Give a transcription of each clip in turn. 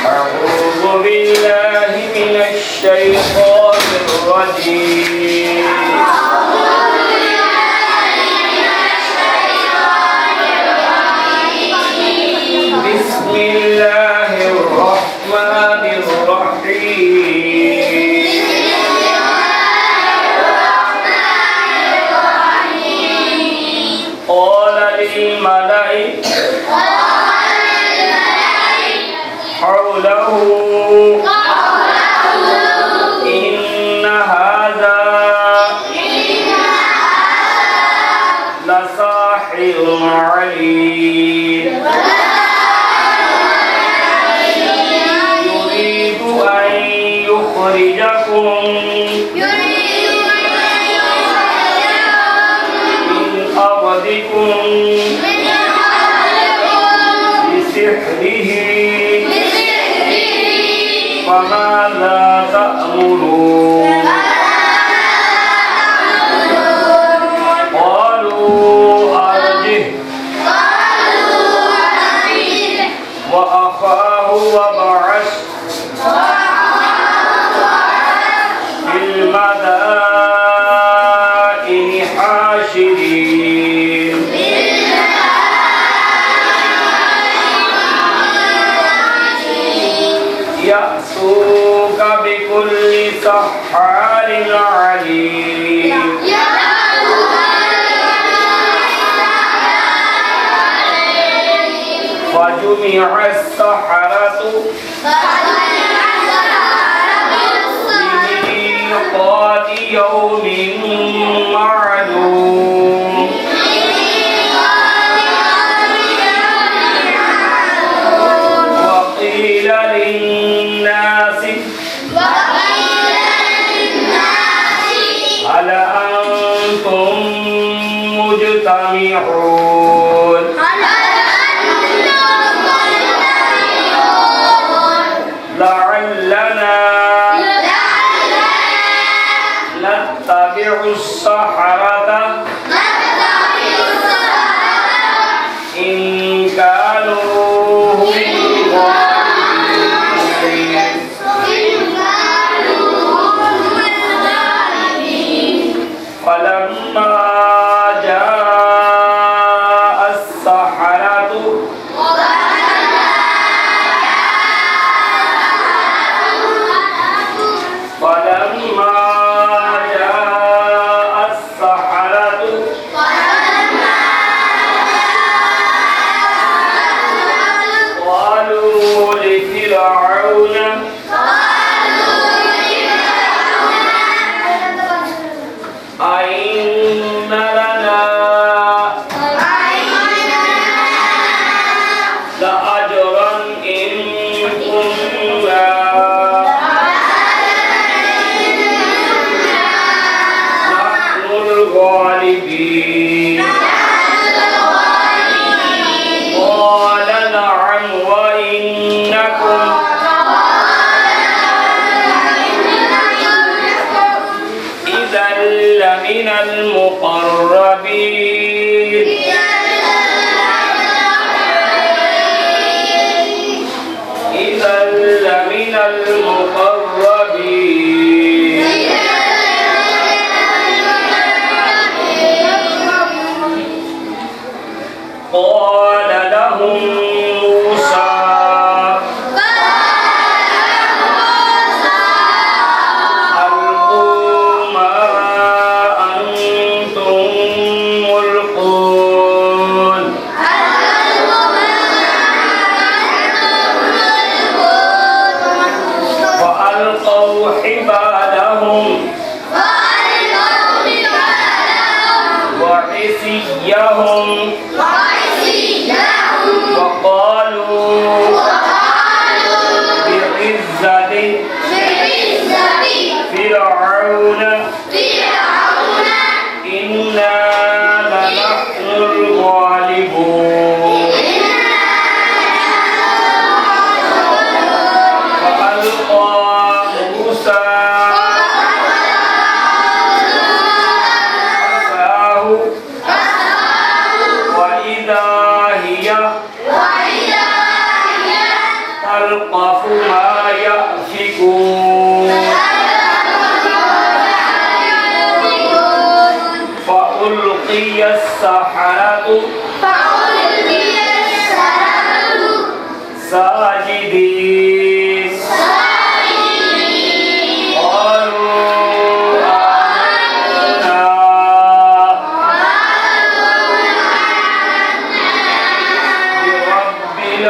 أعوذ بالله من الشيطان الرجيم بسم الله الرحمن الرحيم قال للملأ حوله إن هذا لساحر عليم يريد أن يخرجكم من أرضكم بسحره فماذا تأمرون قالوا أرجه وأخاه وابعث في المدائن حاشرين يأتوك بكل سحار عليم فجمع السحرة لميقات يوم معلوم وقيل للناس هل أنتم مجتمعون لعلنا نتبع السحرة إن كانوا هم الغالبين فلما جاء السحرة قالوا لفرعون أئن لنا لأجرا إن كنا نحن الغالبين قال نعم وإنكم إذا لمن المقربين إذا لمن المقربين قال لهم موسى ألقوا ما أنتم ملقون فألقوا حبالهم وعصيهم وقالوا بعزة فرعون إنا لنحن الغالبون فألقى موسى عصاه وإذا هي تلقف साजिदीन क़ालू आमन्ना बिरब्बिल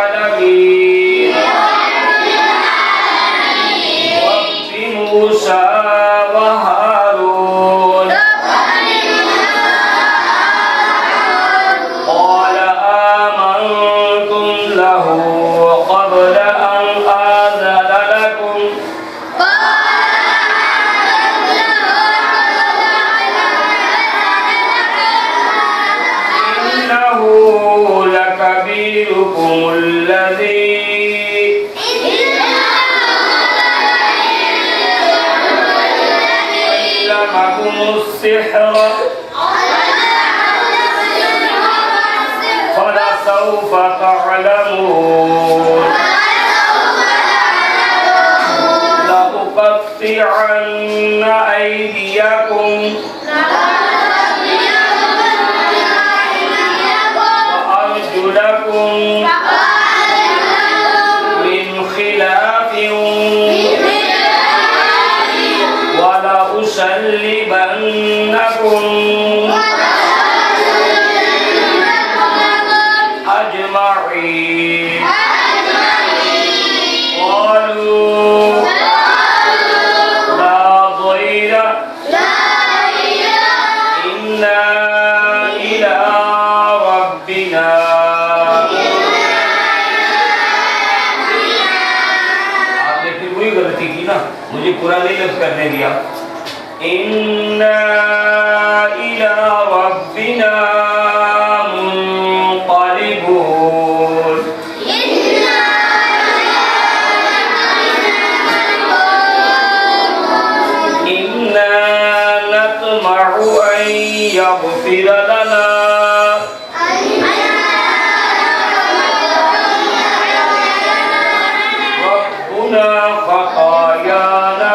आलमीन रब्बि मूसा व हारून قال آمنتم له قبل أن آذن لكم إنه لكبيركم الذي علمكم السحر فلسوف تعلمون لأقطعن أيديكم وأرجلكم من خلاف ولأصلبنكم أجمعين قالوا لا ضير إنا إلى ربنا आपने फिर वही गलती की ना मुझे पूरा नहीं लफ्ज़ करने दिया इन्ना इला रब्बिना मुनक़लिबून इन्ना नत्मउ अन यग़फ़िर लना रब्बुना ख़तायाना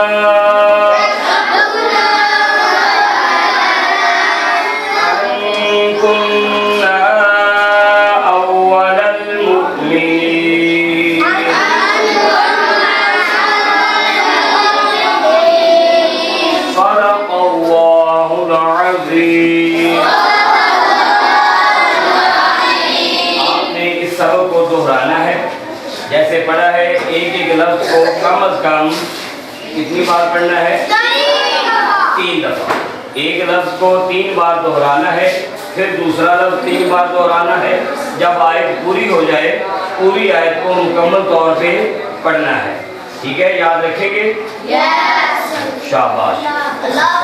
जैसे पढ़ा है एक एक लफ्ज को कम से कम कितनी बार पढ़ना है 3 दफा एक लफ्ज को 3 बार दोहराना है फिर दूसरा लफ्ज 3 बार दोहराना है जब आयत पूरी हो जाए पूरी आयत को मुकम्मल तौर पे पढ़ना है ठीक है याद रखेंगे शाबाश